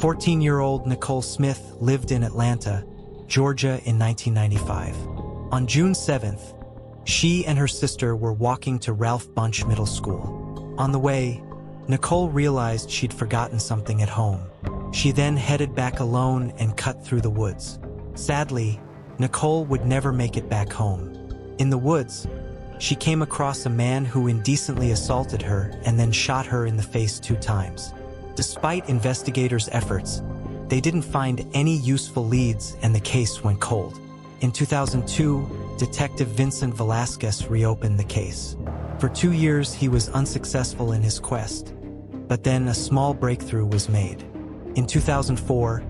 14-year-old Nicole Smith lived in Atlanta, Georgia in 1995. On June 7th, she and her sister were walking to Ralph Bunche Middle School. On the way, Nicole realized she'd forgotten something at home. She then headed back alone and cut through the woods. Sadly, Nicole would never make it back home. In the woods, she came across a man who indecently assaulted her and then shot her in the face 2 times. Despite investigators' efforts, they didn't find any useful leads and the case went cold. In 2002, Detective Vincent Velasquez reopened the case. For 2 years, he was unsuccessful in his quest, but then a small breakthrough was made. In 2004,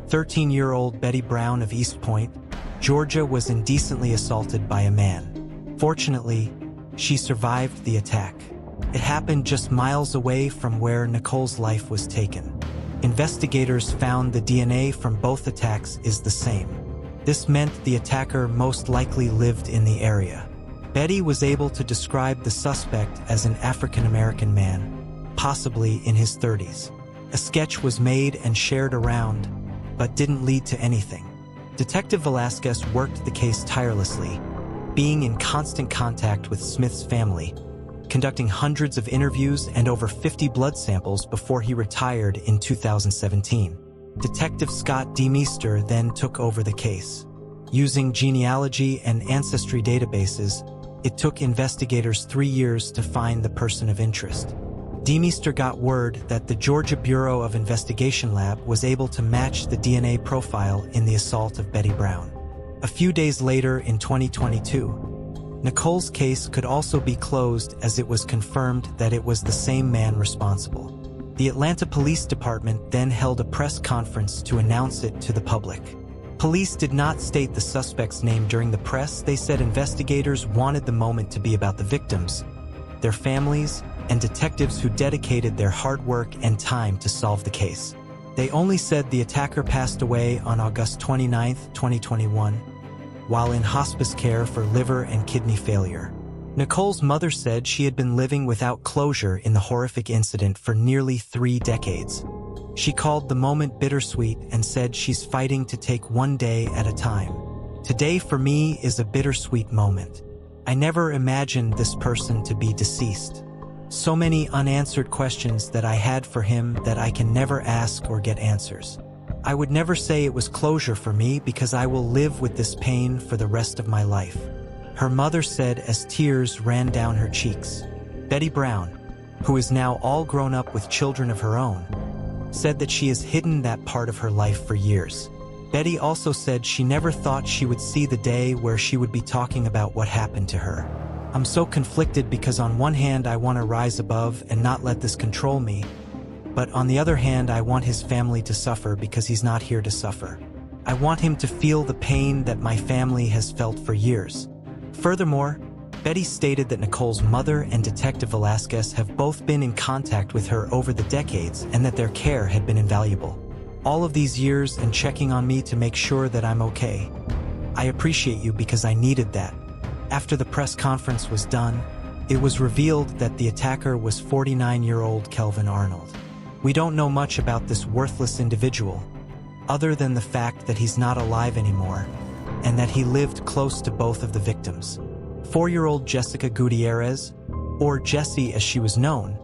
13-year-old Betty Brown of East Point, Georgia was indecently assaulted by a man. Fortunately, she survived the attack. It happened just miles away from where Nicole's life was taken. Investigators found the DNA from both attacks is the same. This meant the attacker most likely lived in the area. Betty was able to describe the suspect as an African-American man, possibly in his 30s. A sketch was made and shared around, but didn't lead to anything. Detective Velasquez worked the case tirelessly, being in constant contact with Smith's family, conducting hundreds of interviews and over 50 blood samples before he retired in 2017. Detective Scott D. Meester then took over the case. Using genealogy and ancestry databases, it took investigators 3 years to find the person of interest. D. Meester got word that the Georgia Bureau of Investigation Lab was able to match the DNA profile in the assault of Betty Brown. A few days later in 2022, Nicole's case could also be closed as it was confirmed that it was the same man responsible. The Atlanta Police Department then held a press conference to announce it to the public. Police did not state the suspect's name during the press. They said investigators wanted the moment to be about the victims, their families, and detectives who dedicated their hard work and time to solve the case. They only said the attacker passed away on August 29, 2021, while in hospice care for liver and kidney failure. Nicole's mother said she had been living without closure in the horrific incident for nearly 3 decades. She called the moment bittersweet and said she's fighting to take one day at a time. Today for me is a bittersweet moment. I never imagined this person to be deceased. So many unanswered questions that I had for him that I can never ask or get answers. I would never say it was closure for me because I will live with this pain for the rest of my life, her mother said as tears ran down her cheeks. Betty Brown, who is now all grown up with children of her own, said that she has hidden that part of her life for years. Betty also said she never thought she would see the day where she would be talking about what happened to her. I'm so conflicted because on one hand I want to rise above and not let this control me, but on the other hand I want his family to suffer because he's not here to suffer. I want him to feel the pain that my family has felt for years. Furthermore, Betty stated that Nicole's mother and Detective Velasquez have both been in contact with her over the decades and that their care had been invaluable. All of these years and checking on me to make sure that I'm okay. I appreciate you because I needed that. After the press conference was done, it was revealed that the attacker was 49-year-old Kelvin Arnold. We don't know much about this worthless individual, other than the fact that he's not alive anymore, and that he lived close to both of the victims. 4-year-old Jessica Gutierrez, or Jessie as she was known,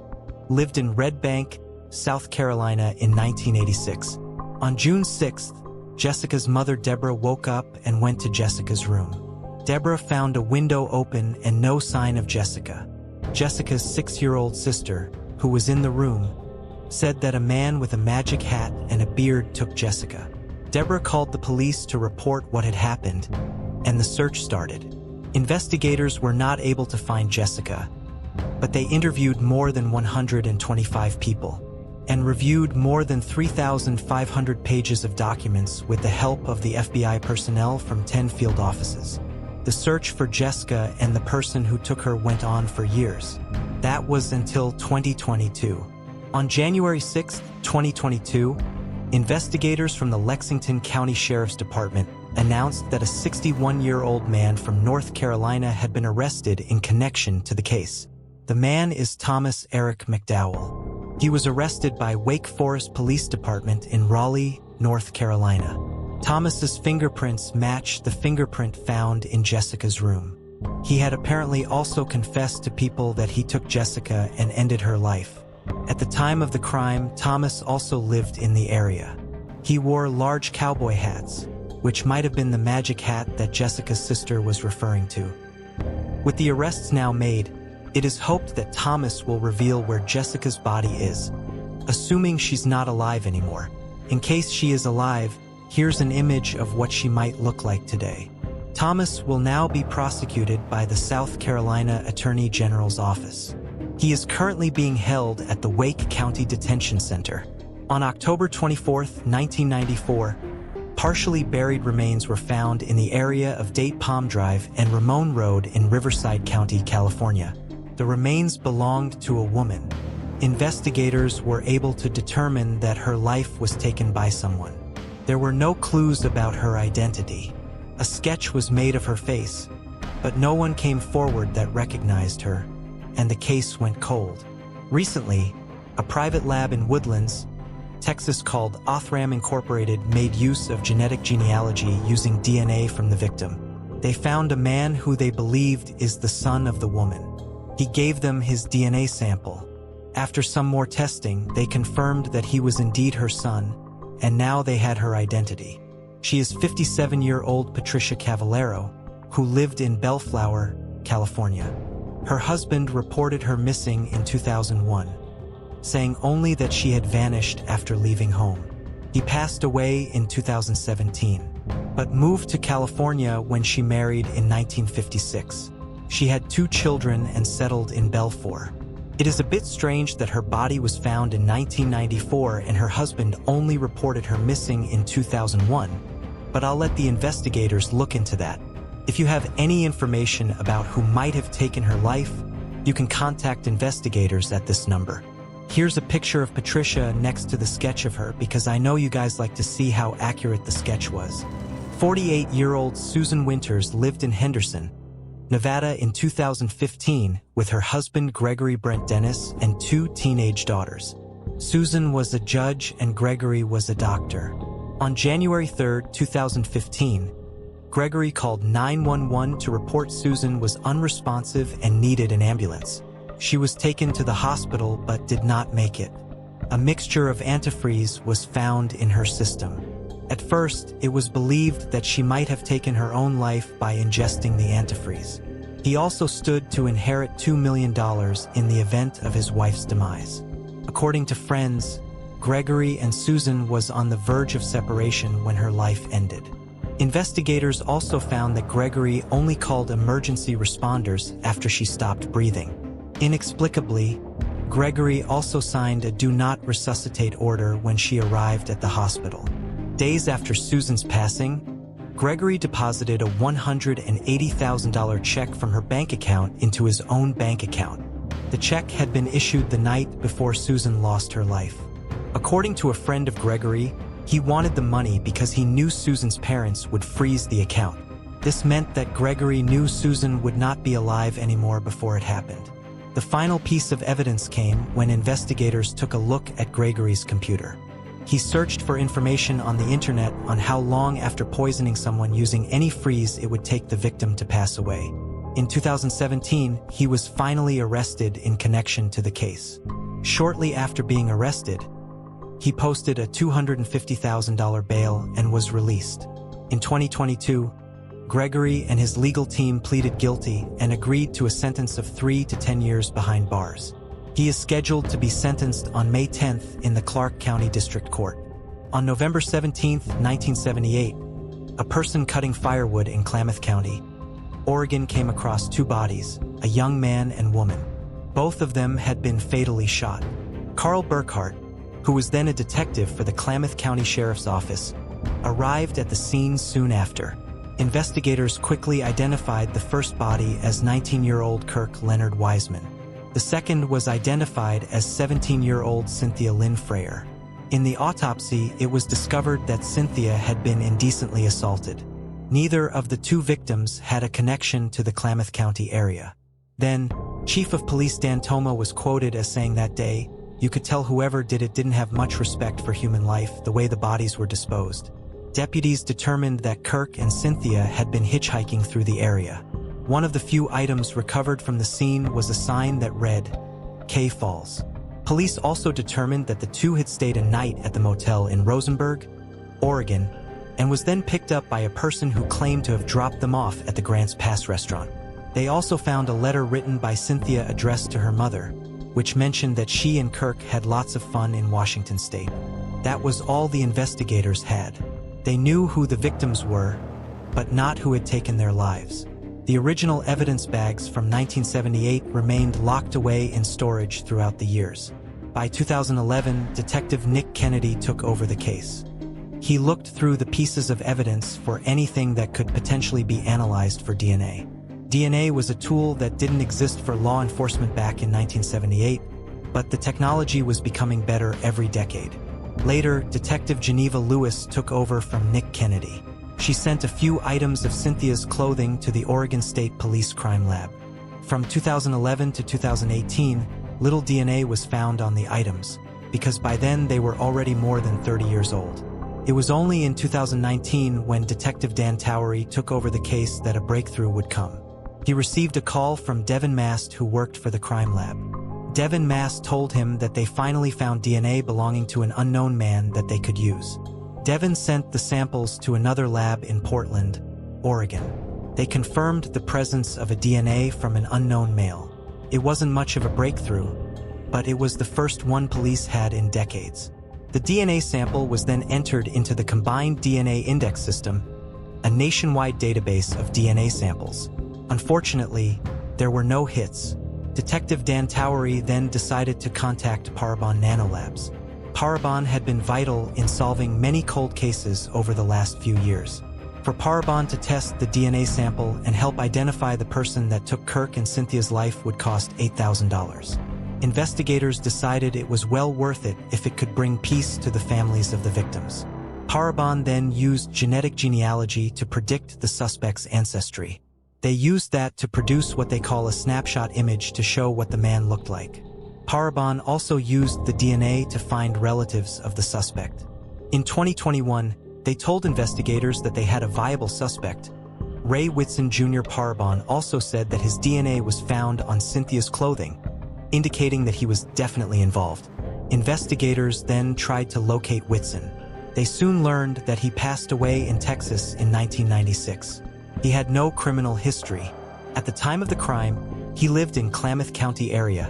lived in Red Bank, South Carolina in 1986. On June 6th, Jessica's mother Deborah woke up and went to Jessica's room. Deborah found a window open and no sign of Jessica. Jessica's 6-year-old sister, who was in the room, said that a man with a magic hat and a beard took Jessica. Deborah called the police to report what had happened, and the search started. Investigators were not able to find Jessica, but they interviewed more than 125 people and reviewed more than 3,500 pages of documents with the help of the FBI personnel from 10 field offices. The search for Jessica and the person who took her went on for years. That was until 2022. On January 6, 2022, investigators from the Lexington County Sheriff's Department announced that a 61-year-old man from North Carolina had been arrested in connection to the case. The man is Thomas Eric McDowell. He was arrested by Wake Forest Police Department in Raleigh, North Carolina. Thomas's fingerprints matched the fingerprint found in Jessica's room. He had apparently also confessed to people that he took Jessica and ended her life. At the time of the crime, Thomas also lived in the area. He wore large cowboy hats, which might have been the magic hat that Jessica's sister was referring to. With the arrests now made, it is hoped that Thomas will reveal where Jessica's body is, assuming she's not alive anymore. In case she is alive, here's an image of what she might look like today. Thomas will now be prosecuted by the South Carolina Attorney General's office. He is currently being held at the Wake County Detention Center. On October 24, 1994, partially buried remains were found in the area of Date Palm Drive and Ramon Road in Riverside County, California. The remains belonged to a woman. Investigators were able to determine that her life was taken by someone. There were no clues about her identity. A sketch was made of her face, but no one came forward that recognized her, and the case went cold. Recently, a private lab in Woodlands, Texas called Othram Incorporated made use of genetic genealogy using DNA from the victim. They found a man who they believed is the son of the woman. He gave them his DNA sample. After some more testing, they confirmed that he was indeed her son, and now they had her identity. She is 57-year-old Patricia Cavallero, who lived in Bellflower, California. Her husband reported her missing in 2001, saying only that she had vanished after leaving home. He passed away in 2017, but moved to California when she married in 1956. She had 2 children and settled in Belfour. It is a bit strange that her body was found in 1994 and her husband only reported her missing in 2001, but I'll let the investigators look into that. If you have any information about who might have taken her life, you can contact investigators at this number. Here's a picture of Patricia next to the sketch of her because I know you guys like to see how accurate the sketch was. 48-year-old Susan Winters lived in Henderson, Nevada in 2015 with her husband Gregory Brent Dennis and 2 teenage daughters. Susan was a judge and Gregory was a doctor. On January 3, 2015, Gregory called 911 to report Susan was unresponsive and needed an ambulance. She was taken to the hospital but did not make it. A mixture of antifreeze was found in her system. At first, it was believed that she might have taken her own life by ingesting the antifreeze. He also stood to inherit $2 million in the event of his wife's demise. According to friends, Gregory and Susan was on the verge of separation when her life ended. Investigators also found that Gregory only called emergency responders after she stopped breathing. Inexplicably, Gregory also signed a do not resuscitate order when she arrived at the hospital. Days after Susan's passing, Gregory deposited a $180,000 check from her bank account into his own bank account. The check had been issued the night before Susan lost her life. According to a friend of Gregory, he wanted the money because he knew Susan's parents would freeze the account. This meant that Gregory knew Susan would not be alive anymore before it happened. The final piece of evidence came when investigators took a look at Gregory's computer. He searched for information on the internet on how long after poisoning someone using any freeze it would take the victim to pass away. In 2017, he was finally arrested in connection to the case. Shortly after being arrested, he posted a $250,000 bail and was released. In 2022, Gregory and his legal team pleaded guilty and agreed to a sentence of 3 to 10 years behind bars. He is scheduled to be sentenced on May 10th in the Clark County District Court. On November 17, 1978, a person cutting firewood in Klamath County, Oregon came across 2 bodies, a young man and woman. Both of them had been fatally shot. Carl Burkhart, who was then a detective for the Klamath County Sheriff's Office, arrived at the scene soon after. Investigators quickly identified the first body as 19-year-old Kirk Leonard Wiseman. The second was identified as 17-year-old Cynthia Lynn Freyer. In the autopsy, it was discovered that Cynthia had been indecently assaulted. Neither of the 2 victims had a connection to the Klamath County area. Then, Chief of Police Dan Toma was quoted as saying that day, You could tell whoever did it didn't have much respect for human life, the way the bodies were disposed. Deputies determined that Kirk and Cynthia had been hitchhiking through the area. One of the few items recovered from the scene was a sign that read, K Falls. Police also determined that the two had stayed a night at the motel in Rosenberg, Oregon, and was then picked up by a person who claimed to have dropped them off at the Grants Pass restaurant. They also found a letter written by Cynthia addressed to her mother, which mentioned that she and Kirk had lots of fun in Washington state. That was all the investigators had. They knew who the victims were, but not who had taken their lives. The original evidence bags from 1978 remained locked away in storage throughout the years. By 2011, Detective Nick Kennedy took over the case. He looked through the pieces of evidence for anything that could potentially be analyzed for DNA. DNA was a tool that didn't exist for law enforcement back in 1978, but the technology was becoming better every decade. Later, Detective Geneva Lewis took over from Nick Kennedy. She sent a few items of Cynthia's clothing to the Oregon State Police Crime Lab. From 2011 to 2018, little DNA was found on the items, because by then they were already more than 30 years old. It was only in 2019 when Detective Dan Towery took over the case that a breakthrough would come. He received a call from Devin Mast, who worked for the crime lab. Devin Mast told him that they finally found DNA belonging to an unknown man that they could use. Devin sent the samples to another lab in Portland, Oregon. They confirmed the presence of a DNA from an unknown male. It wasn't much of a breakthrough, but it was the first one police had in decades. The DNA sample was then entered into the Combined DNA Index System, a nationwide database of DNA samples. Unfortunately, there were no hits. Detective Dan Towery then decided to contact Parabon Nanolabs. Parabon had been vital in solving many cold cases over the last few years. For Parabon to test the DNA sample and help identify the person that took Kirk and Cynthia's life would cost $8,000. Investigators decided it was well worth it if it could bring peace to the families of the victims. Parabon then used genetic genealogy to predict the suspect's ancestry. They used that to produce what they call a snapshot image to show what the man looked like. Parabon also used the DNA to find relatives of the suspect. In 2021, they told investigators that they had a viable suspect. Ray Whitson Jr. Parabon also said that his DNA was found on Cynthia's clothing, indicating that he was definitely involved. Investigators then tried to locate Whitson. They soon learned that he passed away in Texas in 1996. He had no criminal history. At the time of the crime, he lived in Klamath County area,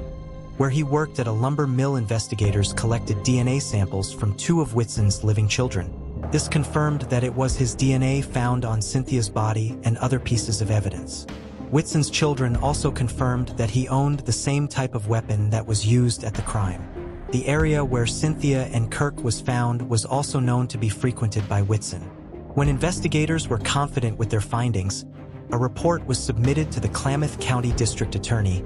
where he worked at a lumber mill. Investigators collected DNA samples from two of Whitson's living children. This confirmed that it was his DNA found on Cynthia's body and other pieces of evidence. Whitson's children also confirmed that he owned the same type of weapon that was used at the crime. The area where Cynthia and Kirk was found was also known to be frequented by Whitson. When investigators were confident with their findings, a report was submitted to the Klamath County District Attorney,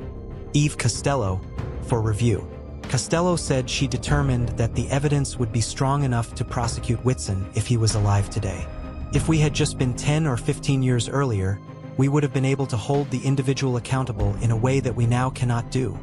Eve Costello, for review. Costello said she determined that the evidence would be strong enough to prosecute Whitson if he was alive today. If we had just been 10 or 15 years earlier, we would have been able to hold the individual accountable in a way that we now cannot do,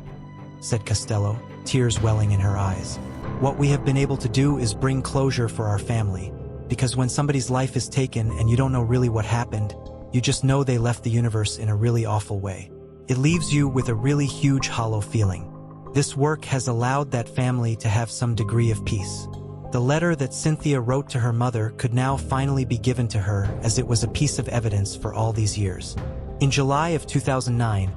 said Costello, tears welling in her eyes. What we have been able to do is bring closure for our family, because when somebody's life is taken and you don't know really what happened, you just know they left the universe in a really awful way. It leaves you with a really huge hollow feeling. This work has allowed that family to have some degree of peace. The letter that Cynthia wrote to her mother could now finally be given to her, as it was a piece of evidence for all these years. In July of 2009,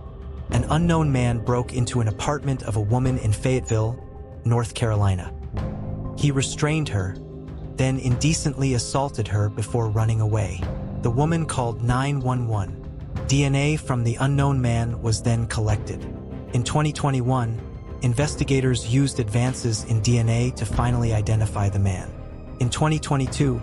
an unknown man broke into an apartment of a woman in Fayetteville, North Carolina. He restrained her, then indecently assaulted her before running away. The woman called 911. DNA from the unknown man was then collected. In 2021, investigators used advances in DNA to finally identify the man. In 2022,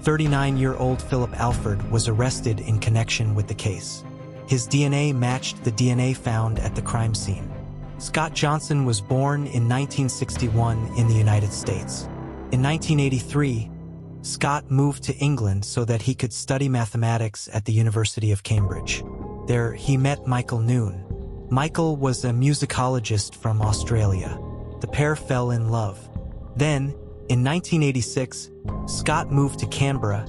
39-year-old Philip Alford was arrested in connection with the case. His DNA matched the DNA found at the crime scene. Scott Johnson was born in 1961 in the United States. In 1983, Scott moved to England so that he could study mathematics at the University of Cambridge. There, he met Michael Noon. Michael was a musicologist from Australia. The pair fell in love. Then, in 1986, Scott moved to Canberra,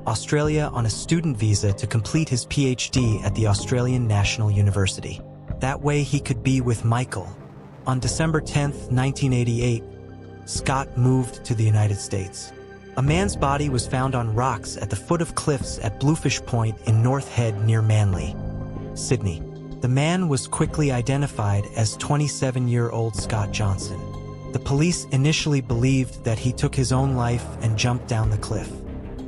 Australia on a student visa to complete his PhD at the Australian National University. That way he could be with Michael. On December 10, 1988, Scott moved to the United States. A man's body was found on rocks at the foot of cliffs at Bluefish Point in North Head near Manly, Sydney. The man was quickly identified as 27-year-old Scott Johnson. The police initially believed that he took his own life and jumped down the cliff.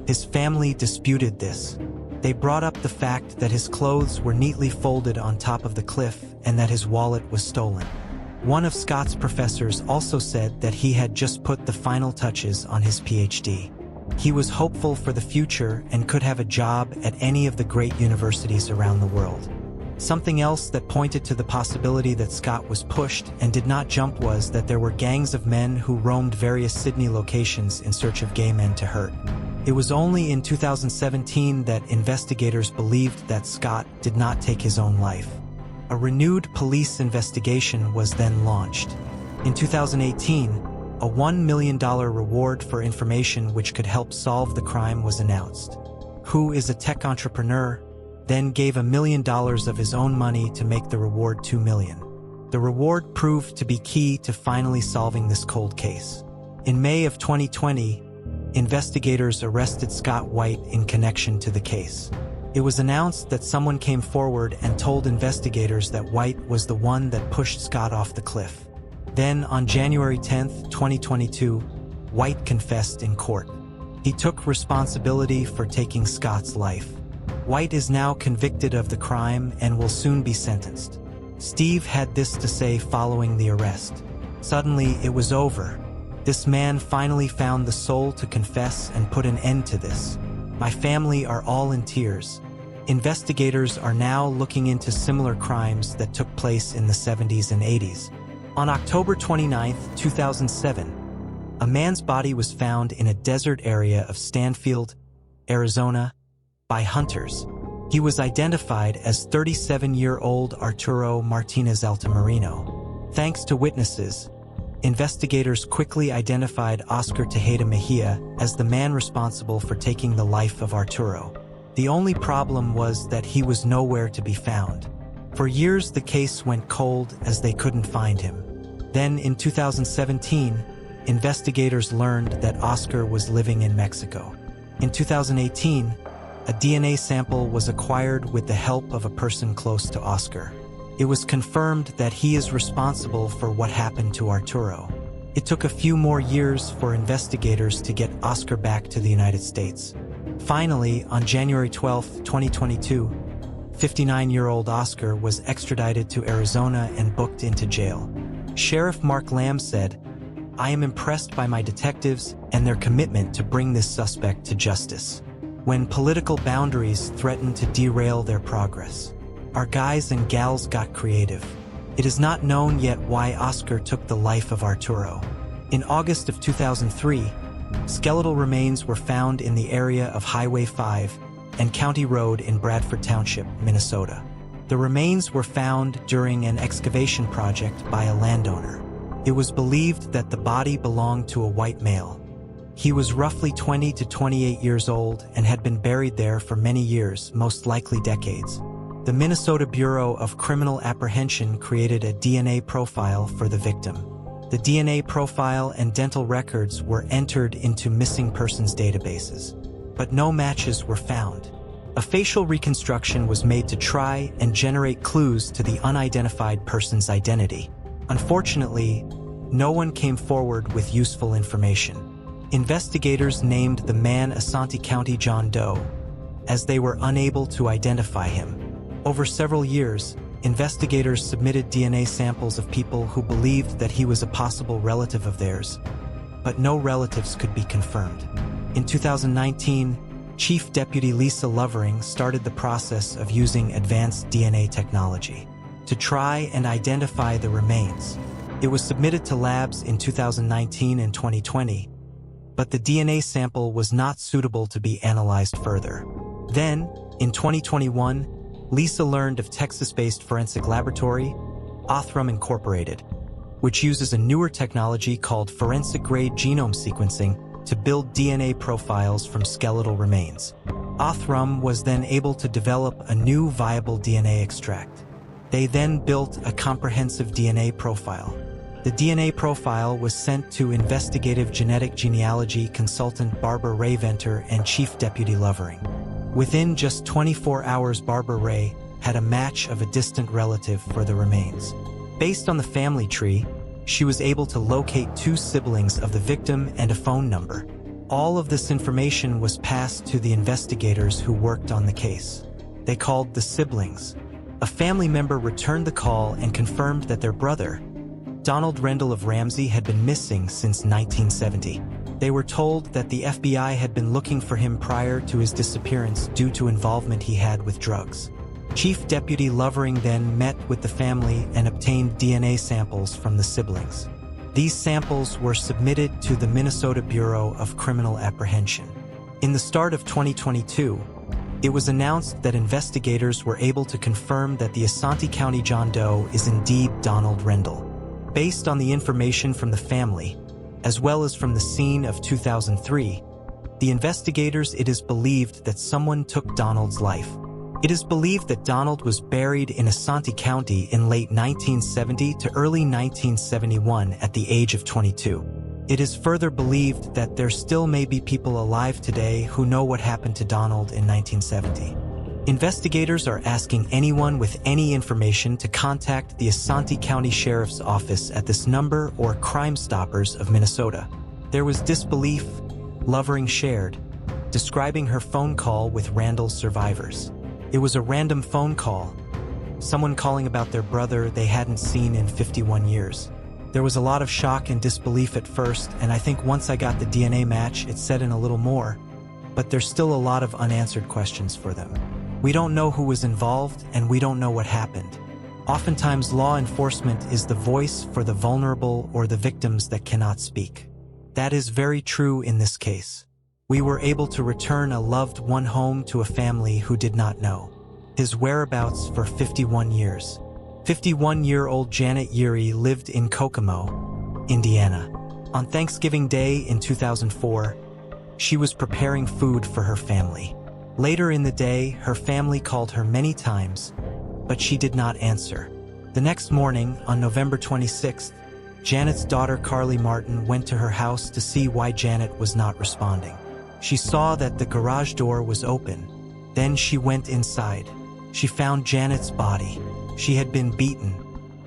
His family disputed this. They brought up the fact that his clothes were neatly folded on top of the cliff and that his wallet was stolen. One of Scott's professors also said that he had just put the final touches on his PhD. He was hopeful for the future and could have a job at any of the great universities around the world. Something else that pointed to the possibility that Scott was pushed and did not jump was that there were gangs of men who roamed various Sydney locations in search of gay men to hurt. It was only in 2017 that investigators believed that Scott did not take his own life. A renewed police investigation was then launched. In 2018, a $1 million reward for information which could help solve the crime was announced. Who is a tech entrepreneur, then gave $1 million of his own money to make the reward $2 million. The reward proved to be key to finally solving this cold case. In May of 2020, investigators arrested Scott White in connection to the case. It was announced that someone came forward and told investigators that White was the one that pushed Scott off the cliff. Then, on January 10, 2022, White confessed in court. He took responsibility for taking Scott's life. White is now convicted of the crime and will soon be sentenced. Steve had this to say following the arrest. "Suddenly, it was over. This man finally found the soul to confess and put an end to this. My family are all in tears." Investigators are now looking into similar crimes that took place in the 70s and 80s. On October 29, 2007, a man's body was found in a desert area of Stanfield, Arizona, by hunters. He was identified as 37-year-old Arturo Martinez Altamirano. Thanks to witnesses, investigators quickly identified Oscar Tejeda Mejia as the man responsible for taking the life of Arturo. The only problem was that he was nowhere to be found. For years, the case went cold as they couldn't find him. Then, in 2017, investigators learned that Oscar was living in Mexico. In 2018, a DNA sample was acquired with the help of a person close to Oscar. It was confirmed that he is responsible for what happened to Arturo. It took a few more years for investigators to get Oscar back to the United States. Finally, on January 12, 2022, 59-year-old Oscar was extradited to Arizona and booked into jail. Sheriff Mark Lamb said, "I am impressed by my detectives and their commitment to bring this suspect to justice. When political boundaries threatened to derail their progress, our guys and gals got creative. It is not known yet why Oscar took the life of Arturo." In August of 2003, skeletal remains were found in the area of Highway 5 and County Road in Bradford Township, Minnesota. The remains were found during an excavation project by a landowner. It was believed that the body belonged to a white male. He was roughly 20 to 28 years old and had been buried there for many years, most likely decades. The Minnesota Bureau of Criminal Apprehension created a DNA profile for the victim. The DNA profile and dental records were entered into missing persons databases, but no matches were found. A facial reconstruction was made to try and generate clues to the unidentified person's identity. Unfortunately, no one came forward with useful information. Investigators named the man Asante County John Doe, as they were unable to identify him. Over several years, investigators submitted DNA samples of people who believed that he was a possible relative of theirs, but no relatives could be confirmed. In 2019, Chief Deputy Lisa Lovering started the process of using advanced DNA technology to try and identify the remains. It was submitted to labs in 2019 and 2020, but the DNA sample was not suitable to be analyzed further. Then, in 2021, Lisa learned of Texas-based forensic laboratory, Othram Incorporated, which uses a newer technology called forensic-grade genome sequencing to build DNA profiles from skeletal remains. Othram was then able to develop a new viable DNA extract. They then built a comprehensive DNA profile. The DNA profile was sent to investigative genetic genealogy consultant Barbara Ray Venter and Chief Deputy Lovering. Within just 24 hours, Barbara Ray had a match of a distant relative for the remains. Based on the family tree, she was able to locate 2 siblings of the victim and a phone number. All of this information was passed to the investigators who worked on the case. They called the siblings. A family member returned the call and confirmed that their brother, Donald Rendell of Ramsey, had been missing since 1970. They were told that the FBI had been looking for him prior to his disappearance due to involvement he had with drugs. Chief Deputy Lovering then met with the family and obtained DNA samples from the siblings. These samples were submitted to the Minnesota Bureau of Criminal Apprehension. In the start of 2022, it was announced that investigators were able to confirm that the Asante County John Doe is indeed Donald Rendell. Based on the information from the family, as well as from the scene of 2003, the investigators, it is believed that someone took Donald's life. It is believed that Donald was buried in Asante County in late 1970 to early 1971 at the age of 22. It is further believed that there still may be people alive today who know what happened to Donald in 1970. Investigators are asking anyone with any information to contact the Asante County Sheriff's Office at this number or Crime Stoppers of Minnesota. There was disbelief, Lovering shared, describing her phone call with Randall's survivors. It was a random phone call, someone calling about their brother they hadn't seen in 51 years. There was a lot of shock and disbelief at first, and I think once I got the DNA match, it set in a little more, but there's still a lot of unanswered questions for them. We don't know who was involved, and we don't know what happened. Oftentimes, law enforcement is the voice for the vulnerable or the victims that cannot speak. That is very true in this case. We were able to return a loved one home to a family who did not know his whereabouts for 51 years. 51-year-old Janet Yeary lived in Kokomo, Indiana. On Thanksgiving Day in 2004, she was preparing food for her family. Later in the day, her family called her many times, but she did not answer. The next morning, on November 26th, Janet's daughter Carly Martin went to her house to see why Janet was not responding. She saw that the garage door was open. Then she went inside. She found Janet's body. She had been beaten.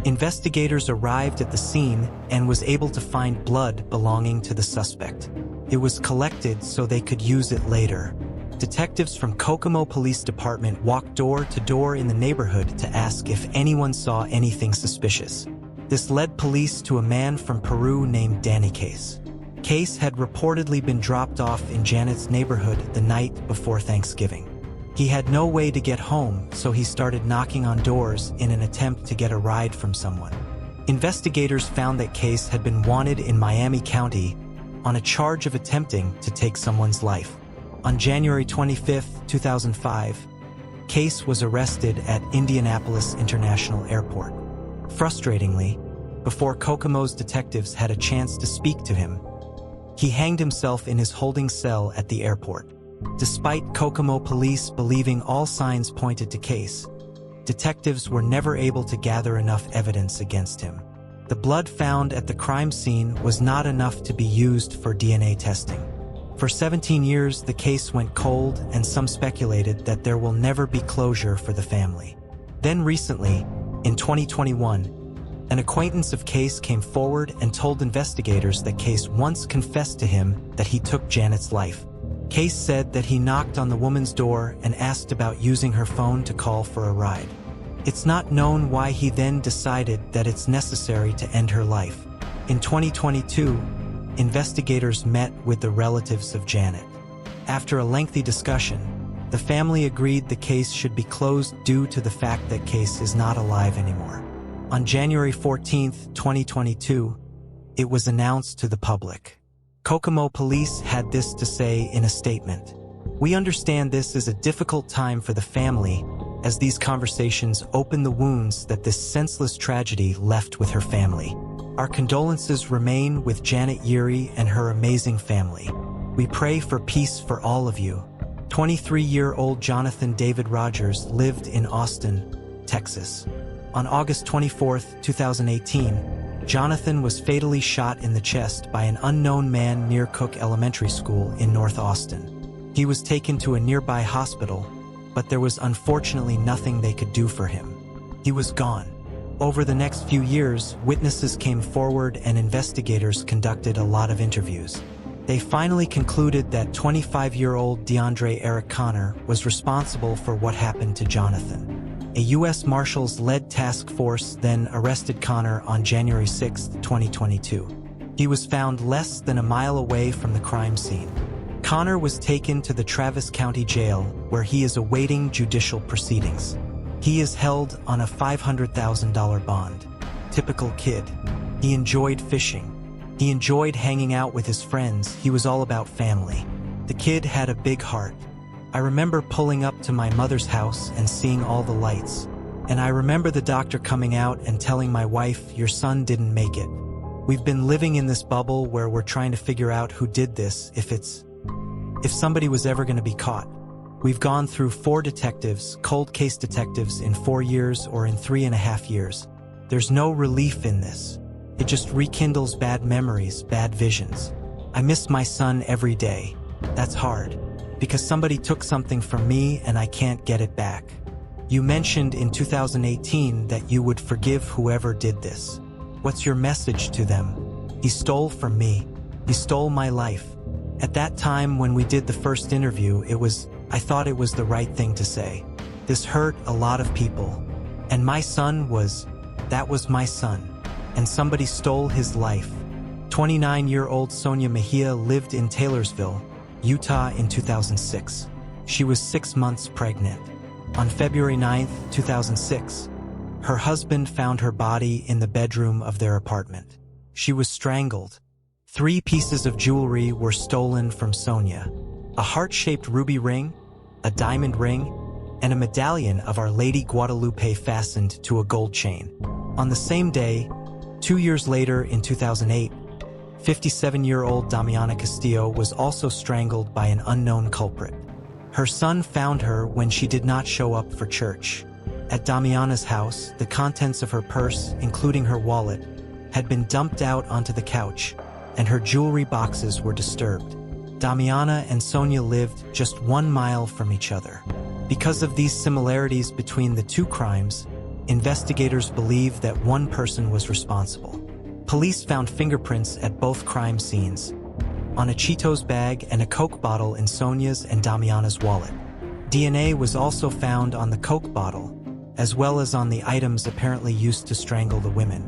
Investigators arrived at the scene and was able to find blood belonging to the suspect. It was collected so they could use it later. Detectives from Kokomo Police Department walked door to door in the neighborhood to ask if anyone saw anything suspicious. This led police to a man from Peru named Danny Case. Case had reportedly been dropped off in Janet's neighborhood the night before Thanksgiving. He had no way to get home, so he started knocking on doors in an attempt to get a ride from someone. Investigators found that Case had been wanted in Miami County on a charge of attempting to take someone's life. On January 25, 2005, Case was arrested at Indianapolis International Airport. Frustratingly, before Kokomo's detectives had a chance to speak to him, he hanged himself in his holding cell at the airport. Despite Kokomo police believing all signs pointed to Case, detectives were never able to gather enough evidence against him. The blood found at the crime scene was not enough to be used for DNA testing. For 17 years, the case went cold, and some speculated that there will never be closure for the family. Then recently, in 2021, an acquaintance of Case came forward and told investigators that Case once confessed to him that he took Janet's life. Case said that he knocked on the woman's door and asked about using her phone to call for a ride. It's not known why he then decided that it's necessary to end her life. In 2022, investigators met with the relatives of Janet. After a lengthy discussion, the family agreed the case should be closed due to the fact that Case is not alive anymore. On January 14, 2022, it was announced to the public. Kokomo police had this to say in a statement: "We understand this is a difficult time for the family, as these conversations open the wounds that this senseless tragedy left with her family. Our condolences remain with Janet Yeary and her amazing family. We pray for peace for all of you. 23-year-old Jonathan David Rogers lived in Austin, Texas. On August 24, 2018, Jonathan was fatally shot in the chest by an unknown man near Cook Elementary School in North Austin. He was taken to a nearby hospital, but there was unfortunately nothing they could do for him. He was gone. Over the next few years, witnesses came forward and investigators conducted a lot of interviews. They finally concluded that 25-year-old DeAndre Eric Connor was responsible for what happened to Jonathan. A U.S. Marshals-led task force then arrested Connor on January 6, 2022. He was found less than a mile away from the crime scene. Connor was taken to the Travis County Jail, where he is awaiting judicial proceedings. He is held on a $500,000 bond. Typical kid. He enjoyed fishing. He enjoyed hanging out with his friends. He was all about family. The kid had a big heart. I remember pulling up to my mother's house and seeing all the lights. And I remember the doctor coming out and telling my wife, "Your son didn't make it." We've been living in this bubble where we're trying to figure out who did this, if somebody was ever going to be caught. We've gone through 4 detectives, cold case detectives, in 4 years or in 3.5 years. There's no relief in this. It just rekindles bad memories, bad visions. I miss my son every day. That's hard, because somebody took something from me and I can't get it back. You mentioned in 2018 that you would forgive whoever did this. What's your message to them? He stole from me. He stole my life. At that time when we did the first interview, I thought it was the right thing to say. This hurt a lot of people. And my son that was my son. And somebody stole his life. 29-year-old Sonia Mejia lived in Taylorsville, Utah in 2006. She was 6 months pregnant. On February 9, 2006, her husband found her body in the bedroom of their apartment. She was strangled. 3 pieces of jewelry were stolen from Sonia: a heart-shaped ruby ring, a diamond ring, and a medallion of Our Lady Guadalupe fastened to a gold chain. On the same day, 2 years later in 2008, 57-year-old Damiana Castillo was also strangled by an unknown culprit. Her son found her when she did not show up for church. At Damiana's house, the contents of her purse, including her wallet, had been dumped out onto the couch, and her jewelry boxes were disturbed. Damiana and Sonia lived just 1 mile from each other. Because of these similarities between the 2 crimes, investigators believe that one person was responsible. Police found fingerprints at both crime scenes, on a Cheetos bag and a Coke bottle in Sonia's and Damiana's wallet. DNA was also found on the Coke bottle, as well as on the items apparently used to strangle the women.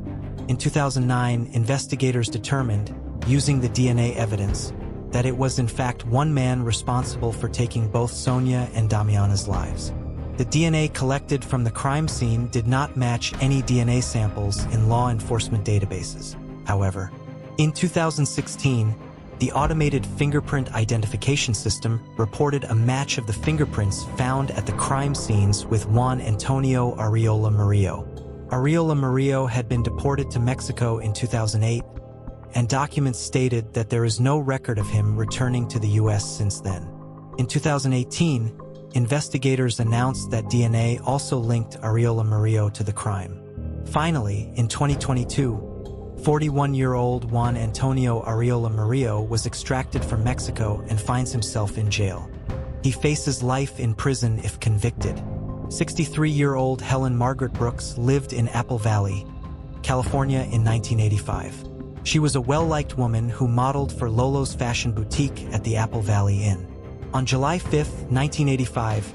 In 2009, investigators determined, using the DNA evidence, that it was in fact one man responsible for taking both Sonia and Damiana's lives. The DNA collected from the crime scene did not match any DNA samples in law enforcement databases. However, in 2016, the automated fingerprint identification system reported a match of the fingerprints found at the crime scenes with Juan Antonio Arriola Murillo. Arriola Murillo had been deported to Mexico in 2008, and documents stated that there is no record of him returning to the U.S. since then. In 2018, investigators announced that DNA also linked Arriola Murillo to the crime. Finally, in 2022, 41-year-old Juan Antonio Arriola Murillo was extracted from Mexico and finds himself in jail. He faces life in prison if convicted. 63-year-old Helen Margaret Brooks lived in Apple Valley, California in 1985. She was a well-liked woman who modeled for Lolo's fashion boutique at the Apple Valley Inn. On July 5, 1985,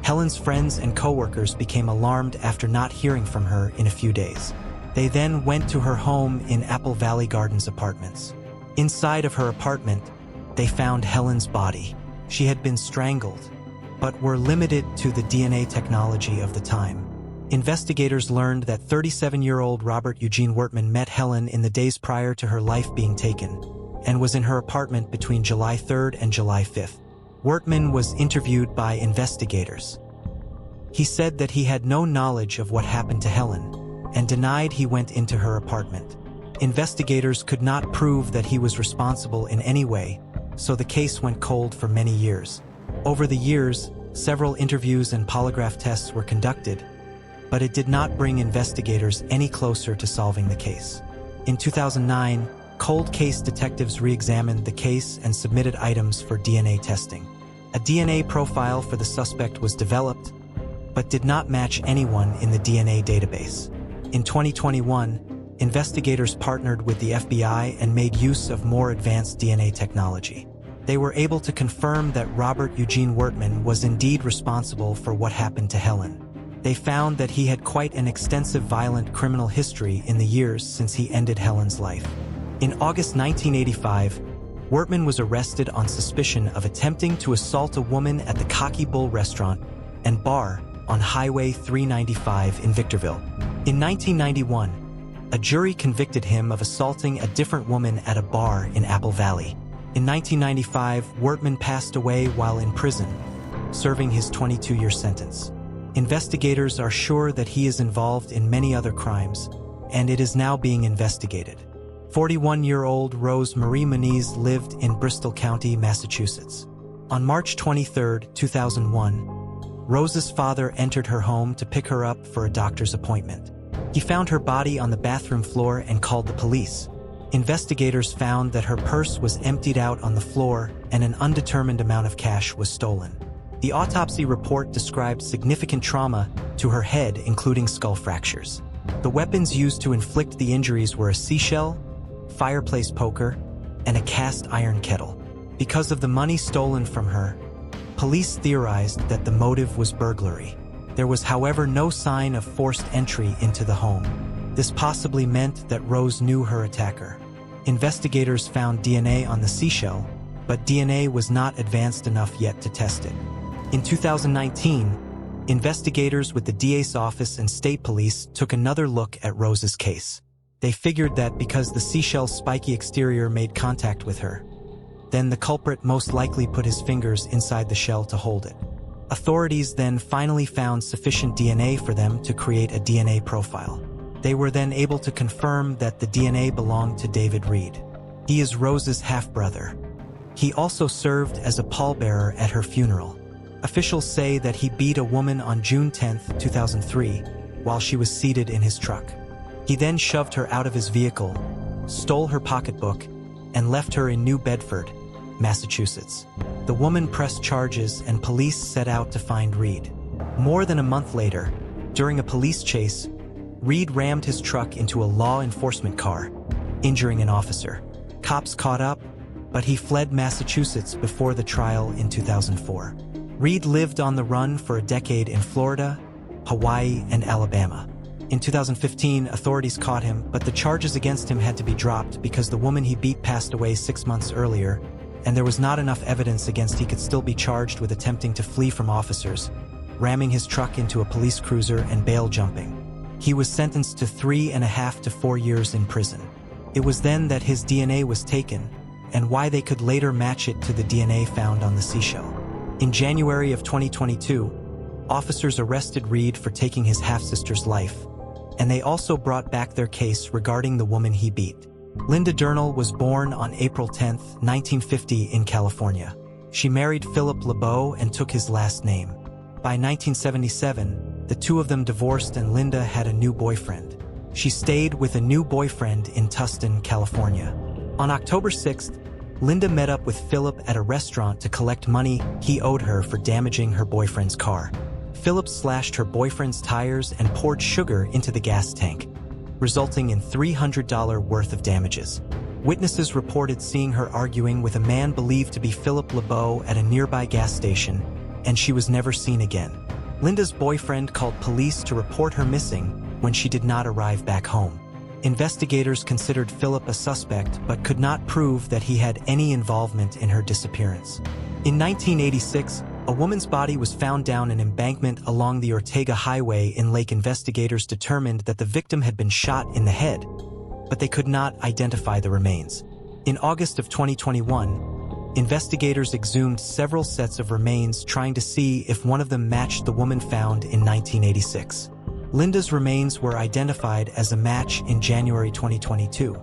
Helen's friends and coworkers became alarmed after not hearing from her in a few days. They then went to her home in Apple Valley Gardens Apartments. Inside of her apartment, they found Helen's body. She had been strangled, but were limited to the DNA technology of the time. Investigators learned that 37-year-old Robert Eugene Wertman met Helen in the days prior to her life being taken, and was in her apartment between July 3rd and July 5th. Wertman was interviewed by investigators. He said that he had no knowledge of what happened to Helen, and denied he went into her apartment. Investigators could not prove that he was responsible in any way, so the case went cold for many years. Over the years, several interviews and polygraph tests were conducted, but it did not bring investigators any closer to solving the case. In 2009, cold case detectives re-examined the case and submitted items for DNA testing. A DNA profile for the suspect was developed, but did not match anyone in the DNA database. In 2021, investigators partnered with the FBI and made use of more advanced DNA technology. They were able to confirm that Robert Eugene Wertman was indeed responsible for what happened to Helen. They found that he had quite an extensive violent criminal history in the years since he ended Helen's life. In August 1985, Wertman was arrested on suspicion of attempting to assault a woman at the Cocky Bull restaurant and bar on Highway 395 in Victorville. In 1991, a jury convicted him of assaulting a different woman at a bar in Apple Valley. In 1995, Wertman passed away while in prison, serving his 22-year sentence. Investigators are sure that he is involved in many other crimes, and it is now being investigated. 41-year-old Rose Marie Moniz lived in Bristol County, Massachusetts. On March 23, 2001, Rose's father entered her home to pick her up for a doctor's appointment. He found her body on the bathroom floor and called the police. Investigators found that her purse was emptied out on the floor and an undetermined amount of cash was stolen. The autopsy report described significant trauma to her head, including skull fractures. The weapons used to inflict the injuries were a seashell, fireplace poker, and a cast iron kettle. Because of the money stolen from her, police theorized that the motive was burglary. There was, however, no sign of forced entry into the home. This possibly meant that Rose knew her attacker. Investigators found DNA on the seashell, but DNA was not advanced enough yet to test it. In 2019, investigators with the DA's office and state police took another look at Rose's case. They figured that because the seashell's spiky exterior made contact with her, then the culprit most likely put his fingers inside the shell to hold it. Authorities then finally found sufficient DNA for them to create a DNA profile. They were then able to confirm that the DNA belonged to David Reed. He is Rose's half-brother. He also served as a pallbearer at her funeral. Officials say that he beat a woman on June 10, 2003, while she was seated in his truck. He then shoved her out of his vehicle, stole her pocketbook, and left her in New Bedford, Massachusetts. The woman pressed charges and police set out to find Reed. More than a month later, during a police chase, Reed rammed his truck into a law enforcement car, injuring an officer. Cops caught up, but he fled Massachusetts before the trial in 2004. Reed lived on the run for a decade in Florida, Hawaii, and Alabama. In 2015, authorities caught him, but the charges against him had to be dropped because the woman he beat passed away 6 months earlier, and there was not enough evidence against he could still be charged with attempting to flee from officers, ramming his truck into a police cruiser, and bail jumping. He was sentenced to 3.5 to 4 years in prison. It was then that his DNA was taken, and why they could later match it to the DNA found on the seashell. In January of 2022, officers arrested Reed for taking his half-sister's life, and they also brought back their case regarding the woman he beat. Linda Durnall was born on April 10, 1950 in California. She married Philip LeBeau and took his last name. By 1977, the two of them divorced and Linda had a new boyfriend. She stayed with a new boyfriend in Tustin, California. On October 6th, Linda met up with Philip at a restaurant to collect money he owed her for damaging her boyfriend's car. Philip slashed her boyfriend's tires and poured sugar into the gas tank, resulting in $300 worth of damages. Witnesses reported seeing her arguing with a man believed to be Philip LeBeau at a nearby gas station, and she was never seen again. Linda's boyfriend called police to report her missing when she did not arrive back home. Investigators considered Philip a suspect but could not prove that he had any involvement in her disappearance. In 1986, a woman's body was found down an embankment along the Ortega Highway in Lake. Investigators determined that the victim had been shot in the head, but they could not identify the remains. In August of 2021, investigators exhumed several sets of remains trying to see if one of them matched the woman found in 1986. Linda's remains were identified as a match in January 2022.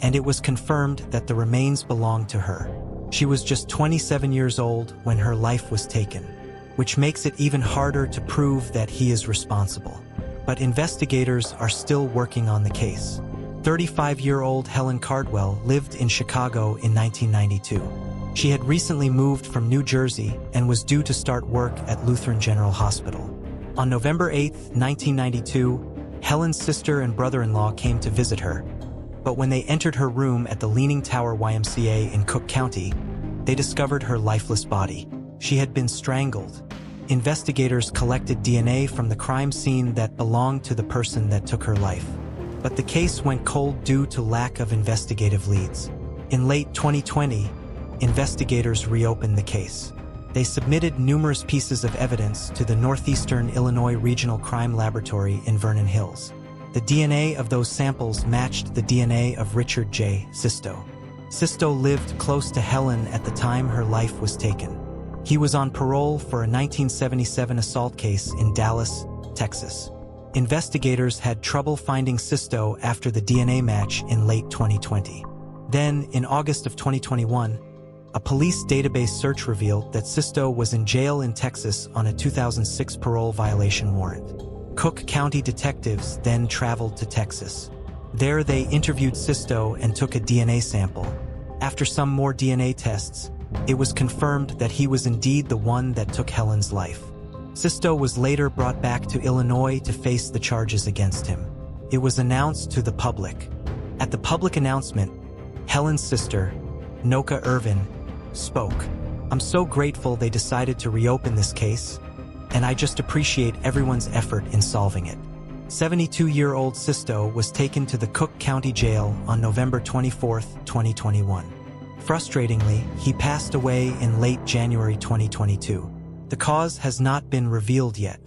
and it was confirmed that the remains belonged to her. She was just 27 years old when her life was taken, which makes it even harder to prove that he is responsible. But investigators are still working on the case. 35-year-old Helen Cardwell lived in Chicago in 1992. She had recently moved from New Jersey and was due to start work at Lutheran General Hospital. On November 8, 1992, Helen's sister and brother-in-law came to visit her. But when they entered her room at the Leaning Tower YMCA in Cook County, they discovered her lifeless body. She had been strangled. Investigators collected DNA from the crime scene that belonged to the person that took her life. But the case went cold due to lack of investigative leads. In late 2020, investigators reopened the case. They submitted numerous pieces of evidence to the Northeastern Illinois Regional Crime Laboratory in Vernon Hills. The DNA of those samples matched the DNA of Richard J. Sisto. Sisto lived close to Helen at the time her life was taken. He was on parole for a 1977 assault case in Dallas, Texas. Investigators had trouble finding Sisto after the DNA match in late 2020. Then, in August of 2021, a police database search revealed that Sisto was in jail in Texas on a 2006 parole violation warrant. Cook County detectives then traveled to Texas. There they interviewed Sisto and took a DNA sample. After some more DNA tests, it was confirmed that he was indeed the one that took Helen's life. Sisto was later brought back to Illinois to face the charges against him. It was announced to the public. At the public announcement, Helen's sister, Noka Irvin, spoke. "I'm so grateful they decided to reopen this case, and I just appreciate everyone's effort in solving it." 72-year-old Sisto was taken to the Cook County Jail on November 24, 2021. Frustratingly, he passed away in late January 2022. The cause has not been revealed yet.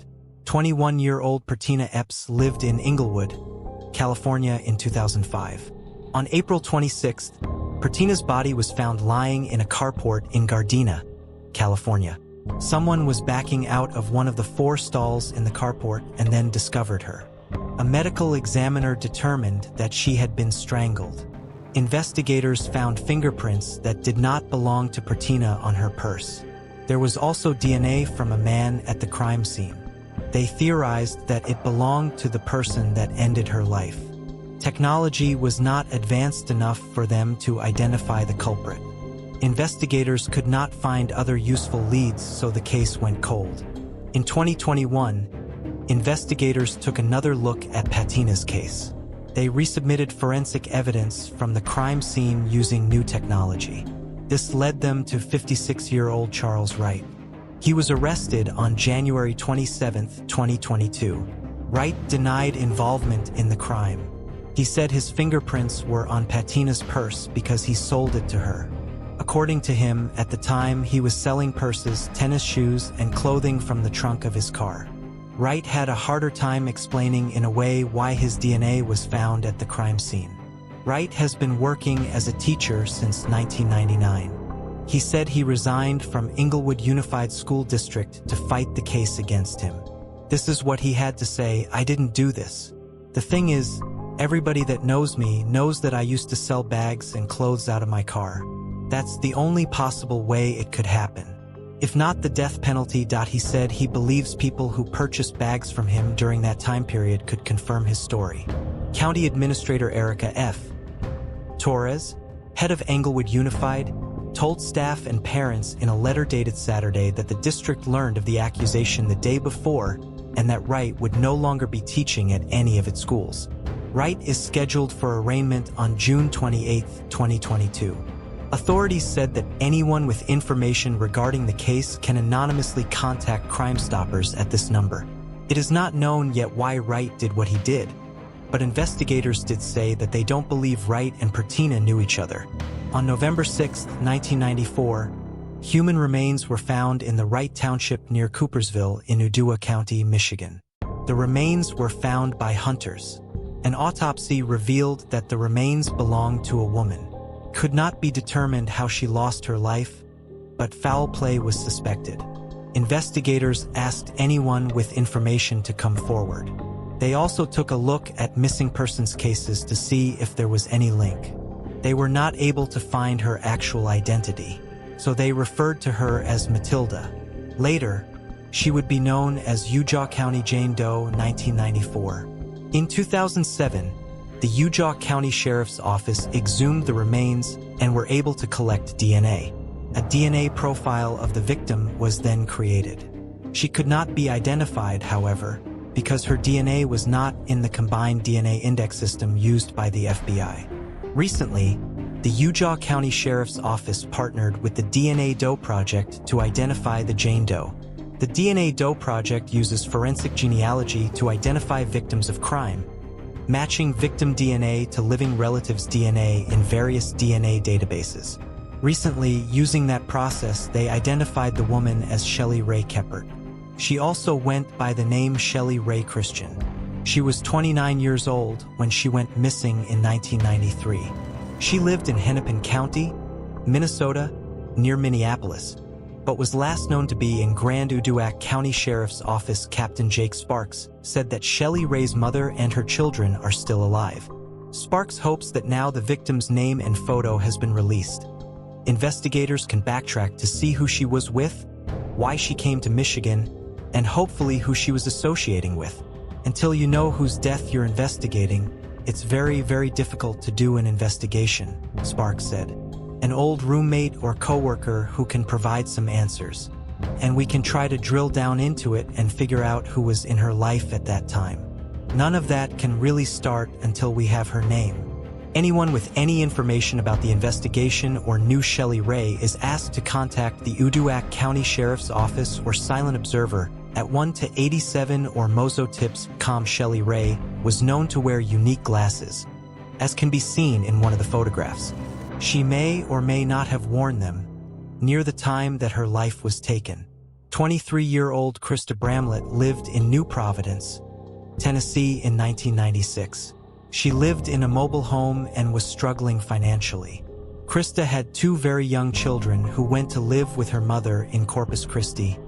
21-year-old Pertina Epps lived in Inglewood, California in 2005. On April 26th, Pertina's body was found lying in a carport in Gardena, California. Someone was backing out of one of the 4 stalls in the carport and then discovered her. A medical examiner determined that she had been strangled. Investigators found fingerprints that did not belong to Pertina on her purse. There was also DNA from a man at the crime scene. They theorized that it belonged to the person that ended her life. Technology was not advanced enough for them to identify the culprit. Investigators could not find other useful leads, so the case went cold. In 2021, investigators took another look at Patina's case. They resubmitted forensic evidence from the crime scene using new technology. This led them to 56-year-old Charles Wright. He was arrested on January 27, 2022. Wright denied involvement in the crime. He said his fingerprints were on Patina's purse because he sold it to her. According to him, at the time he was selling purses, tennis shoes, and clothing from the trunk of his car. Wright had a harder time explaining in a way why his DNA was found at the crime scene. Wright has been working as a teacher since 1999. He said he resigned from Inglewood Unified School District to fight the case against him. This is what he had to say: "I didn't do this. The thing is, everybody that knows me knows that I used to sell bags and clothes out of my car. That's the only possible way it could happen. If not the death penalty." He said he believes people who purchased bags from him during that time period could confirm his story. County Administrator Erica F. Torres, head of Englewood Unified, told staff and parents in a letter dated Saturday that the district learned of the accusation the day before and that Wright would no longer be teaching at any of its schools. Wright is scheduled for arraignment on June 28, 2022. Authorities said that anyone with information regarding the case can anonymously contact Crime Stoppers at this number. It is not known yet why Wright did what he did, but investigators did say that they don't believe Wright and Pertina knew each other. On November 6, 1994, human remains were found in the Wright Township near Coopersville in Udoa County, Michigan. The remains were found by hunters. An autopsy revealed that the remains belonged to a woman. Could not be determined how she lost her life, but foul play was suspected. Investigators asked anyone with information to come forward. They also took a look at missing persons cases to see if there was any link. They were not able to find her actual identity, so they referred to her as Matilda. Later, she would be known as Utah County Jane Doe 1994. In 2007, the Utah County Sheriff's Office exhumed the remains and were able to collect DNA. A DNA profile of the victim was then created. She could not be identified, however, because her DNA was not in the combined DNA index system used by the FBI. Recently, the Utah County Sheriff's Office partnered with the DNA Doe Project to identify the Jane Doe. The DNA Doe Project uses forensic genealogy to identify victims of crime, matching victim DNA to living relatives' DNA in various DNA databases. Recently, using that process, they identified the woman as Shelley Ray Keppert. She also went by the name Shelley Ray Christian. She was 29 years old when she went missing in 1993. She lived in Hennepin County, Minnesota, near Minneapolis, but was last known to be in Grand Uduak County Sheriff's Office. Captain Jake Sparks said that Shelley Ray's mother and her children are still alive. Sparks hopes that now the victim's name and photo has been released, investigators can backtrack to see who she was with, why she came to Michigan, and hopefully who she was associating with. Until you know whose death you're investigating, it's very, very difficult to do an investigation, Sparks said. An old roommate or coworker who can provide some answers. And we can try to drill down into it and figure out who was in her life at that time. None of that can really start until we have her name. Anyone with any information about the investigation or knew Shelley Ray is asked to contact the Uduak County Sheriff's Office or Silent Observer at 1-87 or mozotips.com. Shelley Ray was known to wear unique glasses, as can be seen in one of the photographs. She may or may not have worn them near the time that her life was taken. 23-year-old Krista Bramlett lived in New Providence, Tennessee in 1996. She lived in a mobile home and was struggling financially. Krista had 2 very young children who went to live with her mother in Corpus Christi,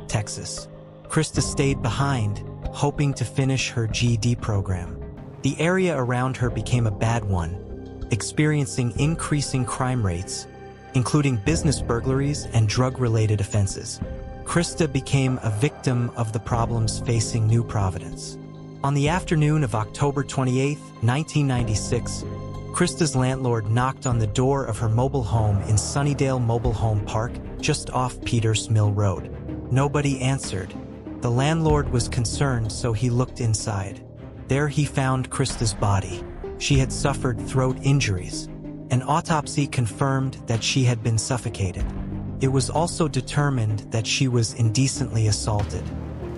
Texas. Krista stayed behind, hoping to finish her GED program. The area around her became a bad one, experiencing increasing crime rates, including business burglaries and drug-related offenses. Krista became a victim of the problems facing New Providence. On the afternoon of October 28, 1996, Krista's landlord knocked on the door of her mobile home in Sunnydale Mobile Home Park, just off Peters Mill Road. Nobody answered. The landlord was concerned, so he looked inside. There he found Krista's body. She had suffered throat injuries. An autopsy confirmed that she had been suffocated. It was also determined that she was indecently assaulted.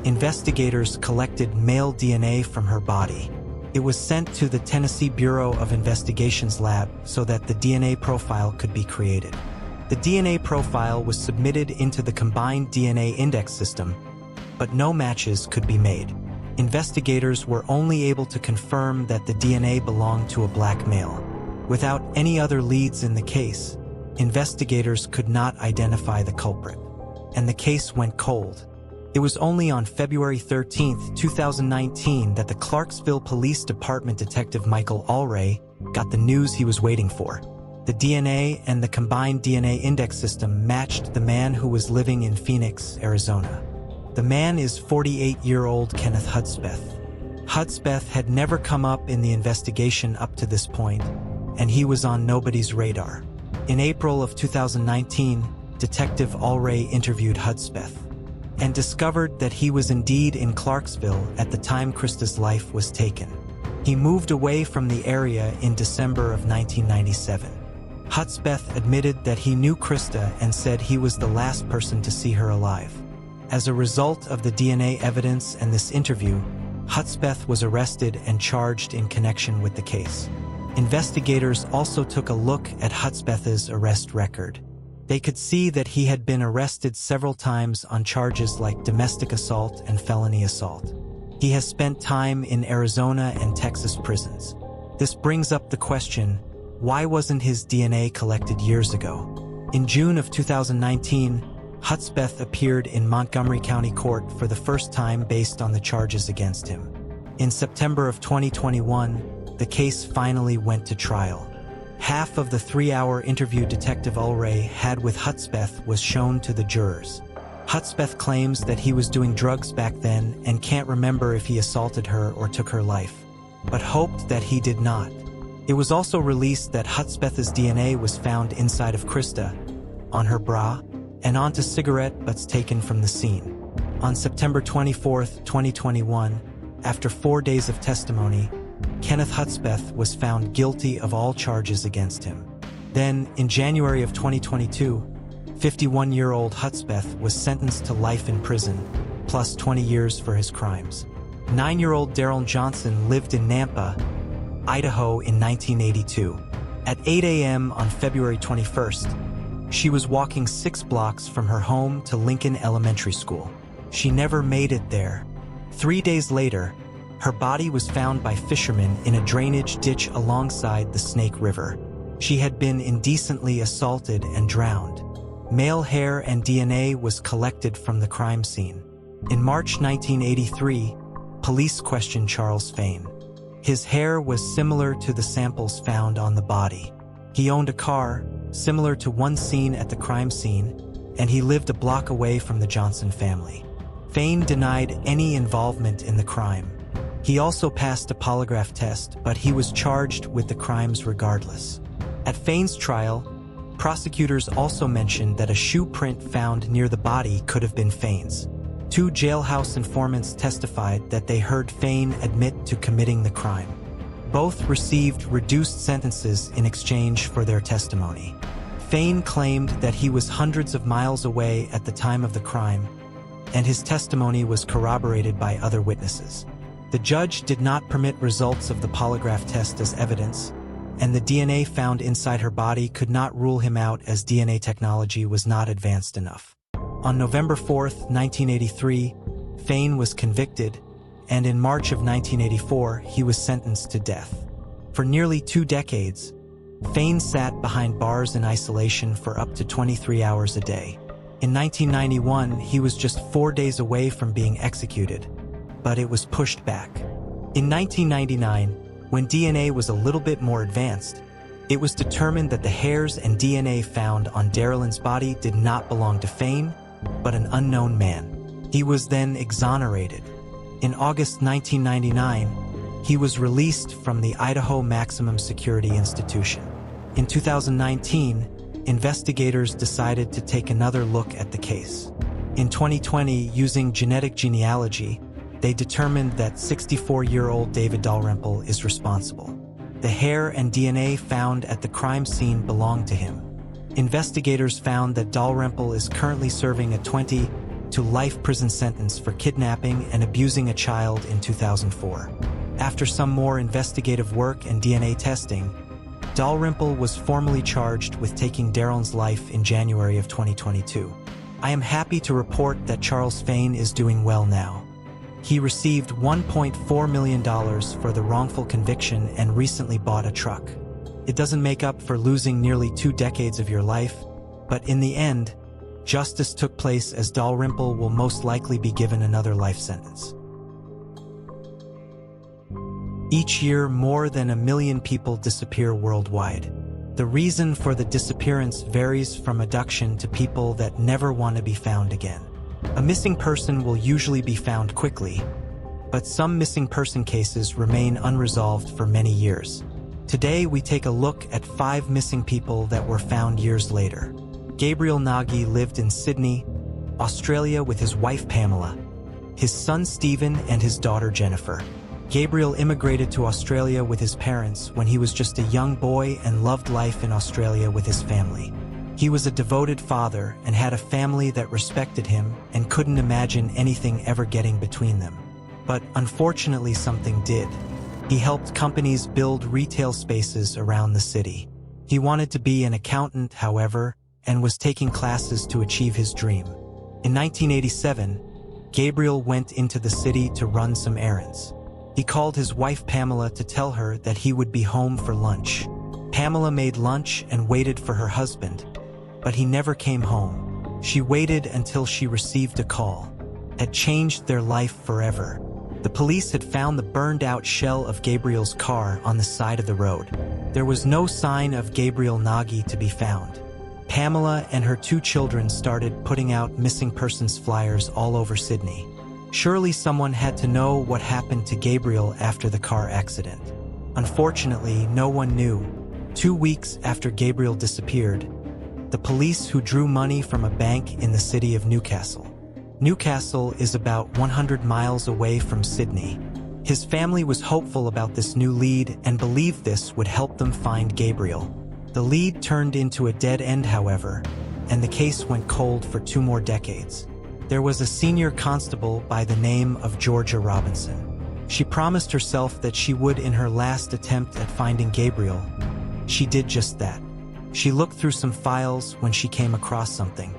Investigators collected male DNA from her body. It was sent to the Tennessee Bureau of Investigation's lab so that the DNA profile could be created. The DNA profile was submitted into the combined DNA index system, but no matches could be made. Investigators were only able to confirm that the DNA belonged to a black male. Without any other leads in the case, investigators could not identify the culprit, and the case went cold. It was only on February 13, 2019 that the Clarksville Police Department detective Michael Allray got the news he was waiting for. The DNA and the combined DNA index system matched the man who was living in Phoenix, Arizona. The man is 48-year-old Kenneth Hudspeth. Hudspeth had never come up in the investigation up to this point, and he was on nobody's radar. In April of 2019, Detective Allray interviewed Hudspeth and discovered that he was indeed in Clarksville at the time Krista's life was taken. He moved away from the area in December of 1997. Hudspeth admitted that he knew Krista and said he was the last person to see her alive. As a result of the DNA evidence and this interview, Hudspeth was arrested and charged in connection with the case. Investigators also took a look at Hudspeth's arrest record. They could see that he had been arrested several times on charges like domestic assault and felony assault. He has spent time in Arizona and Texas prisons. This brings up the question, why wasn't his DNA collected years ago? In June of 2019, Hudspeth appeared in Montgomery County Court for the first time based on the charges against him. In September of 2021, the case finally went to trial. Half of the 3-hour interview Detective Ulray had with Hudspeth was shown to the jurors. Hudspeth claims that he was doing drugs back then and can't remember if he assaulted her or took her life, but hoped that he did not. It was also released that Hudspeth's DNA was found inside of Krista, on her bra, and onto cigarette butts taken from the scene. On September 24, 2021, after 4 days of testimony, Kenneth Hudspeth was found guilty of all charges against him. Then, in January of 2022, 51-year-old Hudspeth was sentenced to life in prison, plus 20 years for his crimes. 9-year-old Daryl Johnson lived in Nampa, Idaho in 1982. At 8 a.m. on February 21st, she was walking 6 blocks from her home to Lincoln Elementary School. She never made it there. 3 days later, her body was found by fishermen in a drainage ditch alongside the Snake River. She had been indecently assaulted and drowned. Male hair and DNA was collected from the crime scene. In March 1983, police questioned Charles Fain. His hair was similar to the samples found on the body. He owned a car, similar to one seen at the crime scene, and he lived a block away from the Johnson family. Fain denied any involvement in the crime. He also passed a polygraph test, but he was charged with the crimes regardless. At Fain's trial, prosecutors also mentioned that a shoe print found near the body could have been Fain's. 2 jailhouse informants testified that they heard Fain admit to committing the crime. Both received reduced sentences in exchange for their testimony. Fain claimed that he was hundreds of miles away at the time of the crime, and his testimony was corroborated by other witnesses. The judge did not permit results of the polygraph test as evidence, and the DNA found inside her body could not rule him out as DNA technology was not advanced enough. On November 4, 1983, Fain was convicted, and in March of 1984, he was sentenced to death. For nearly 2 decades, Fain sat behind bars in isolation for up to 23 hours a day. In 1991, he was just 4 days away from being executed, but it was pushed back. In 1999, when DNA was a little bit more advanced, it was determined that the hairs and DNA found on Darylyn's body did not belong to Fain, but an unknown man. He was then exonerated. In August 1999, he was released from the Idaho Maximum Security Institution. In 2019, investigators decided to take another look at the case. In 2020, using genetic genealogy, they determined that 64-year-old David Dalrymple is responsible. The hair and DNA found at the crime scene belonged to him. Investigators found that Dalrymple is currently serving a 20 to life prison sentence for kidnapping and abusing a child in 2004. After some more investigative work and DNA testing, Dalrymple was formally charged with taking Daryl's life in January of 2022. I am happy to report that Charles Fain is doing well now. He received $1.4 million for the wrongful conviction and recently bought a truck. It doesn't make up for losing nearly 2 decades of your life, but in the end, justice took place as Dalrymple will most likely be given another life sentence. Each year, more than 1 million people disappear worldwide. The reason for the disappearance varies from abduction to people that never want to be found again. A missing person will usually be found quickly, but some missing person cases remain unresolved for many years. Today, we take a look at 5 missing people that were found years later. Gabriel Nagy lived in Sydney, Australia with his wife Pamela, his son Stephen and his daughter Jennifer. Gabriel immigrated to Australia with his parents when he was just a young boy and loved life in Australia with his family. He was a devoted father and had a family that respected him and couldn't imagine anything ever getting between them. But unfortunately, something did. He helped companies build retail spaces around the city. He wanted to be an accountant, however, and was taking classes to achieve his dream. In 1987, Gabriel went into the city to run some errands. He called his wife Pamela to tell her that he would be home for lunch. Pamela made lunch and waited for her husband, but he never came home. She waited until she received a call. It changed their life forever. The police had found the burned-out shell of Gabriel's car on the side of the road. There was no sign of Gabriel Nagy to be found. Pamela and her 2 children started putting out missing persons flyers all over Sydney. Surely someone had to know what happened to Gabriel after the car accident. Unfortunately, no one knew. 2 weeks after Gabriel disappeared, the police who drew money from a bank in the city of Newcastle. Newcastle is about 100 miles away from Sydney. His family was hopeful about this new lead and believed this would help them find Gabriel. The lead turned into a dead end, however, and the case went cold for 2 more decades. There was a senior constable by the name of Georgia Robinson. She promised herself that she would in her last attempt at finding Gabriel. She did just that. She looked through some files when she came across something.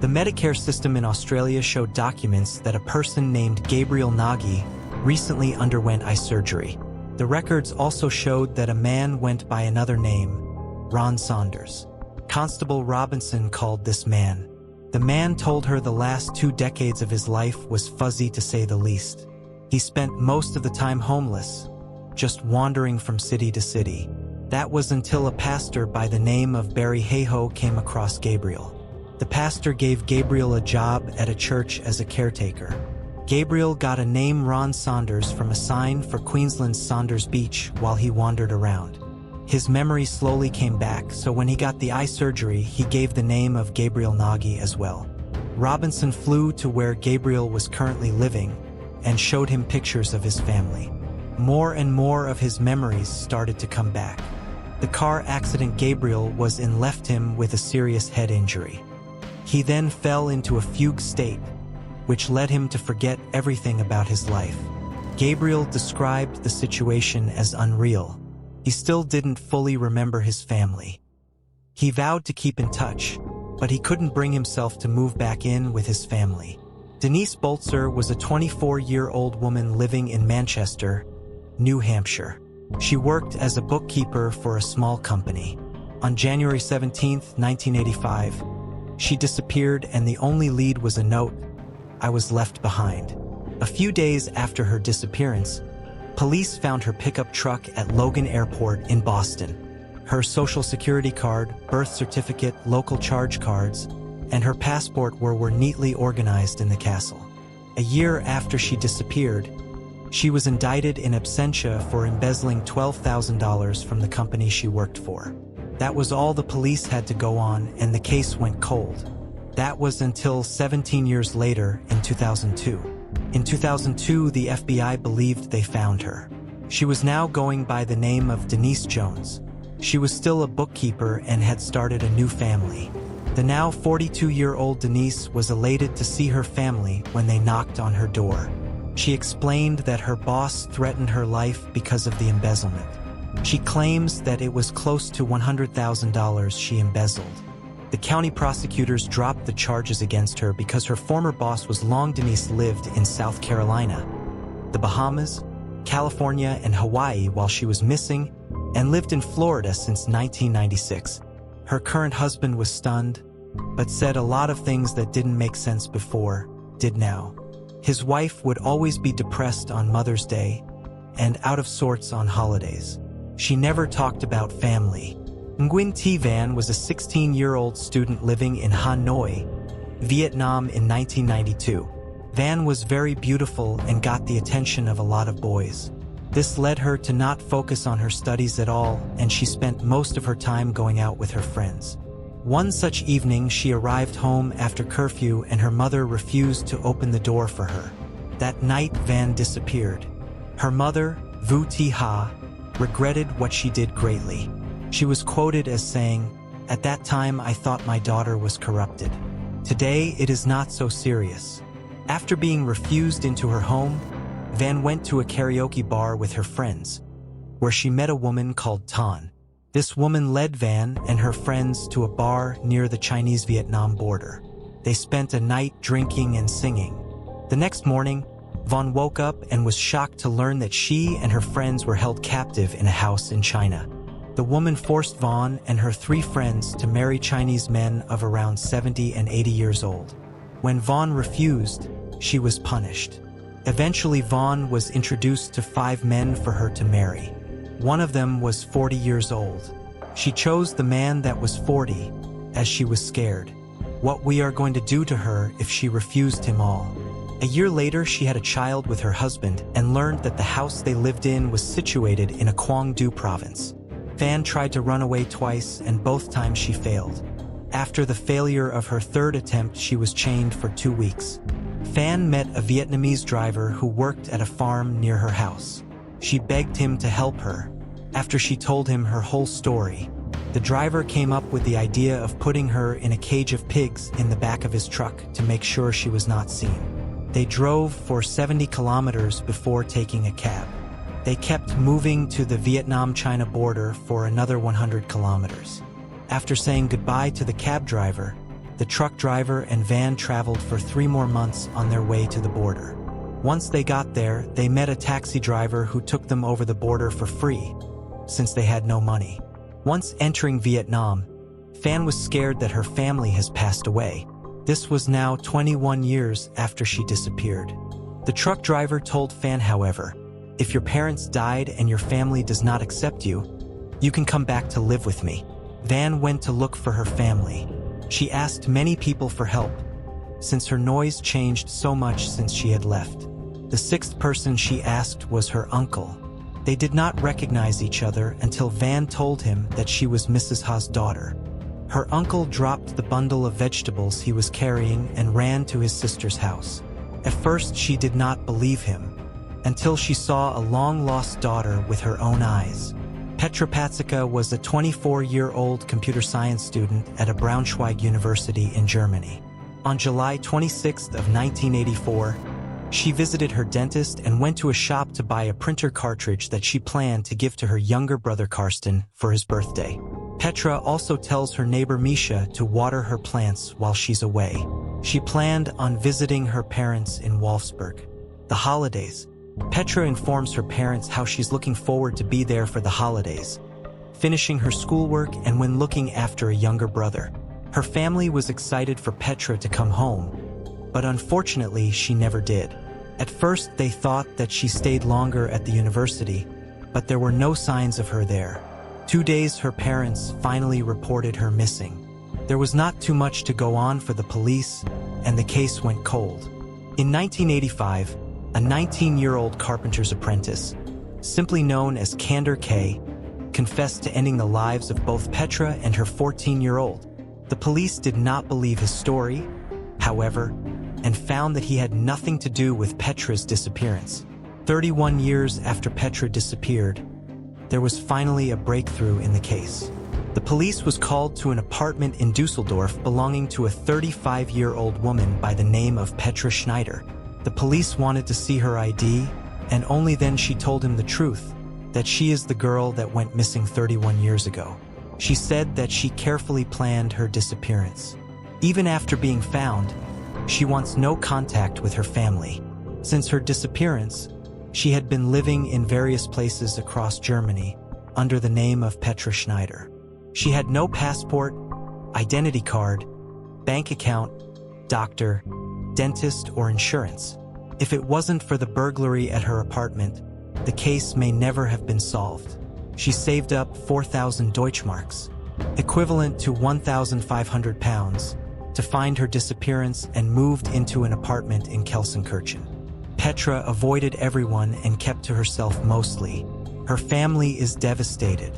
The Medicare system in Australia showed documents that a person named Gabriel Nagy recently underwent eye surgery. The records also showed that a man went by another name, Ron Saunders. Constable Robinson called this man. The man told her the last 2 decades of his life was fuzzy to say the least. He spent most of the time homeless, just wandering from city to city. That was until a pastor by the name of Barry Hayhoe came across Gabriel. The pastor gave Gabriel a job at a church as a caretaker. Gabriel got a name Ron Saunders from a sign for Queensland's Saunders Beach while he wandered around. His memory slowly came back, so when he got the eye surgery, he gave the name of Gabriel Nagy as well. Robinson flew to where Gabriel was currently living and showed him pictures of his family. More and more of his memories started to come back. The car accident Gabriel was in left him with a serious head injury. He then fell into a fugue state, which led him to forget everything about his life. Gabriel described the situation as unreal. He still didn't fully remember his family. He vowed to keep in touch, but he couldn't bring himself to move back in with his family. Denise Bolzer was a 24-year-old woman living in Manchester, New Hampshire. She worked as a bookkeeper for a small company. On January 17, 1985, she disappeared, and the only lead was a note, "I was left behind." A few days after her disappearance, police found her pickup truck at Logan Airport in Boston. Her social security card, birth certificate, local charge cards, and her passport were neatly organized in the castle. A year after she disappeared, she was indicted in absentia for embezzling $12,000 from the company she worked for. That was all the police had to go on, and the case went cold. That was until 17 years later, in 2002. In 2002, the FBI believed they found her. She was now going by the name of Denise Jones. She was still a bookkeeper and had started a new family. The now 42-year-old Denise was elated to see her family when they knocked on her door. She explained that her boss threatened her life because of the embezzlement. She claims that it was close to $100,000 she embezzled. The county prosecutors dropped the charges against her because her former boss was long. Denise lived in South Carolina, the Bahamas, California, and Hawaii while she was missing, and lived in Florida since 1996. Her current husband was stunned, but said a lot of things that didn't make sense before, did now. His wife would always be depressed on Mother's Day and out of sorts on holidays. She never talked about family. Nguyen Thi Van was a 16-year-old student living in Hanoi, Vietnam in 1992. Van was very beautiful and got the attention of a lot of boys. This led her to not focus on her studies at all, and she spent most of her time going out with her friends. One such evening, she arrived home after curfew and her mother refused to open the door for her. That night, Van disappeared. Her mother, Vu Thi Ha, regretted what she did greatly. She was quoted as saying, "At that time I thought my daughter was corrupted. Today it is not so serious." After being refused into her home, Van went to a karaoke bar with her friends, where she met a woman called Tan. This woman led Van and her friends to a bar near the Chinese-Vietnam border. They spent a night drinking and singing. The next morning, Van woke up and was shocked to learn that she and her friends were held captive in a house in China. The woman forced Vaughn and her 3 friends to marry Chinese men of around 70 and 80 years old. When Vaughn refused, she was punished. Eventually, Vaughn was introduced to 5 men for her to marry. One of them was 40 years old. She chose the man that was 40, as she was scared. What we are going to do to her if she refused him all. A year later, she had a child with her husband and learned that the house they lived in was situated in a Gwangdu province. Van tried to run away twice, and both times she failed. After the failure of her third attempt, she was chained for 2 weeks. Van met a Vietnamese driver who worked at a farm near her house. She begged him to help her. After she told him her whole story, the driver came up with the idea of putting her in a cage of pigs in the back of his truck to make sure she was not seen. They drove for 70 kilometers before taking a cab. They kept moving to the Vietnam-China border for another 100 kilometers. After saying goodbye to the cab driver, the truck driver and van traveled for 3 more months on their way to the border. Once they got there, they met a taxi driver who took them over the border for free, since they had no money. Once entering Vietnam, Van was scared that her family has passed away. This was now 21 years after she disappeared. The truck driver told Van, however, if your parents died and your family does not accept you, you can come back to live with me. Van went to look for her family. She asked many people for help, since her noise changed so much since she had left. The 6th person she asked was her uncle. They did not recognize each other until Van told him that she was Mrs. Ha's daughter. Her uncle dropped the bundle of vegetables he was carrying and ran to his sister's house. At first, she did not believe him, until she saw a long-lost daughter with her own eyes. Petra Patzika was a 24-year-old computer science student at a Braunschweig University in Germany. On July 26 of 1984, she visited her dentist and went to a shop to buy a printer cartridge that she planned to give to her younger brother Karsten for his birthday. Petra also tells her neighbor Misha to water her plants while she's away. She planned on visiting her parents in Wolfsburg. The holidays. Petra informs her parents how she's looking forward to be there for the holidays, finishing her schoolwork and when looking after a younger brother. Her family was excited for Petra to come home, but unfortunately she never did. At first they thought that she stayed longer at the university, but there were no signs of her there. 2 days her parents finally reported her missing. There was not too much to go on for the police, and the case went cold. In 1985, a 19-year-old carpenter's apprentice, simply known as Kander K, confessed to ending the lives of both Petra and her 14-year-old. The police did not believe his story, however, and found that he had nothing to do with Petra's disappearance. 31 years after Petra disappeared, there was finally a breakthrough in the case. The police was called to an apartment in Dusseldorf belonging to a 35-year-old woman by the name of Petra Schneider. The police wanted to see her ID, and only then she told him the truth, that she is the girl that went missing 31 years ago. She said that she carefully planned her disappearance. Even after being found, she wants no contact with her family. Since her disappearance, she had been living in various places across Germany under the name of Petra Schneider. She had no passport, identity card, bank account, doctor, dentist, or insurance. If it wasn't for the burglary at her apartment, the case may never have been solved. She saved up 4,000 Deutschmarks, equivalent to 1,500 pounds, to find her disappearance and moved into an apartment in Kelsenkirchen. Petra avoided everyone and kept to herself mostly. Her family is devastated.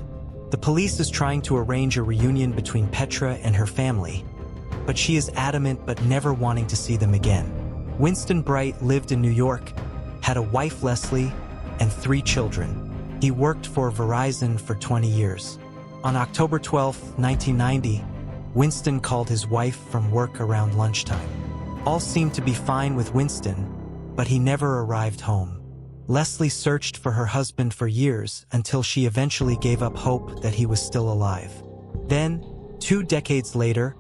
The police is trying to arrange a reunion between Petra and her family, but she is adamant but never wanting to see them again. Winston Bright lived in New York, had a wife Leslie, and 3 children. He worked for Verizon for 20 years. On October 12, 1990, Winston called his wife from work around lunchtime. All seemed to be fine with Winston, but he never arrived home. Leslie searched for her husband for years until she eventually gave up hope that he was still alive. Then, 2 decades later,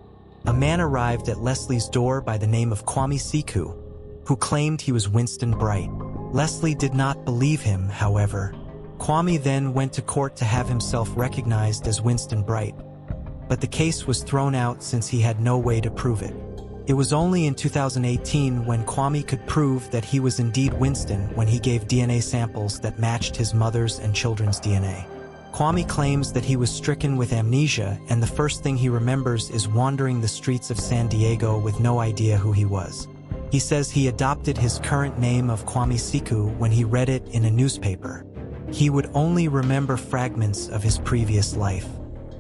a man arrived at Leslie's door by the name of Kwame Siku, who claimed he was Winston Bright. Leslie did not believe him, however. Kwame then went to court to have himself recognized as Winston Bright, but the case was thrown out since he had no way to prove it. It was only in 2018 when Kwame could prove that he was indeed Winston when he gave DNA samples that matched his mother's and children's DNA. Kwame claims that he was stricken with amnesia, and the first thing he remembers is wandering the streets of San Diego with no idea who he was. He says he adopted his current name of Kwame Siku when he read it in a newspaper. He would only remember fragments of his previous life.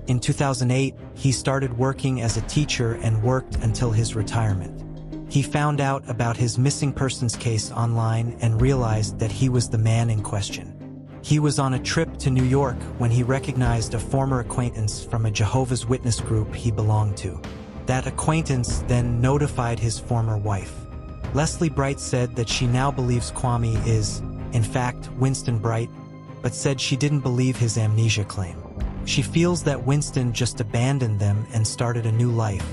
In 2008, he started working as a teacher and worked until his retirement. He found out about his missing persons case online and realized that he was the man in question. He was on a trip to New York when he recognized a former acquaintance from a Jehovah's Witness group he belonged to. That acquaintance then notified his former wife. Leslie Bright said that she now believes Kwame is, in fact, Winston Bright, but said she didn't believe his amnesia claim. She feels that Winston just abandoned them and started a new life,